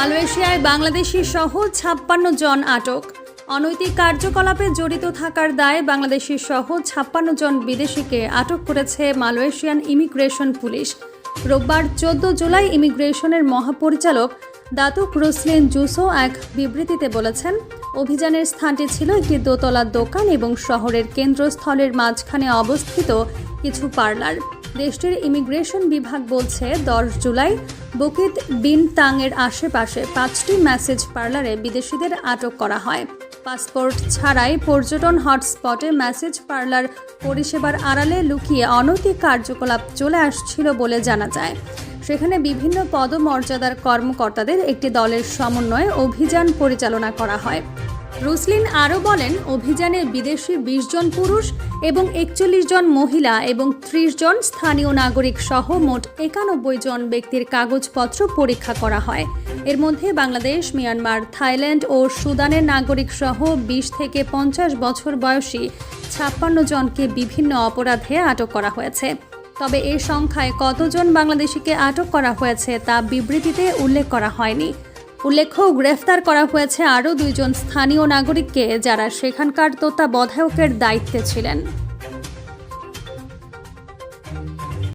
মালয়েশিয়ায় বাংলাদেশি সহ ৫৬ জন আটক। অনৈতিক কার্যকলাপে জড়িত থাকার দায়ে বাংলাদেশি সহ ৫৬ জন বিদেশিকে আটক করেছে মালয়েশিয়ান ইমিগ্রেশন পুলিশ। রোববার ১৪ জুলাই ইমিগ্রেশনের মহাপরিচালক দাতুক রুসলিন জুসো এক বিবৃতিতে বলেছেন, অভিযানের স্থানটি ছিল একটি দোতলা দোকান এবং শহরের কেন্দ্রস্থলের মাঝখানে অবস্থিত কিছু পার্লার। দেশটির ইমিগ্রেশন বিভাগ বলছে, ১০ জুলাই বুকিত বিনতাংয়ের আশেপাশে ৫টি ম্যাসেজ পার্লারে বিদেশিদের আটক করা হয়। পাসপোর্ট ছাড়াই পর্যটন হটস্পটে ম্যাসেজ পার্লার পরিষেবার আড়ালে লুকিয়ে অনৈতিক কার্যকলাপ চলে আসছিল বলে জানা যায়। সেখানে বিভিন্ন পদমর্যাদার কর্মকর্তাদের একটি দলের সমন্বয়ে অভিযান পরিচালনা করা হয়। রুসলিন আরও বলেন, অভিযানে বিদেশি ২০ জন পুরুষ এবং ৪১ জন মহিলা এবং ৩০ জন স্থানীয় নাগরিক সহ মোট ৯১ জন ব্যক্তির কাগজপত্র পরীক্ষা করা হয়। এর মধ্যে বাংলাদেশ, মিয়ানমার, থাইল্যান্ড ও সুদানের নাগরিক সহ ২০ থেকে ৫০ বছর বয়সী ৫৬ জনকে বিভিন্ন অপরাধে আটক করা হয়েছে। তবে এ সংখ্যায় কতজন বাংলাদেশিকে আটক করা হয়েছে তা বিবৃতিতে উল্লেখ করা হয়নি। উল্লেখ্য, গ্রেফতার করা হয়েছে আরও ২ জন স্থানীয় নাগরিককে, যারা সেখানকার তত্ত্বাবধায়কের দায়িত্বে ছিলেন।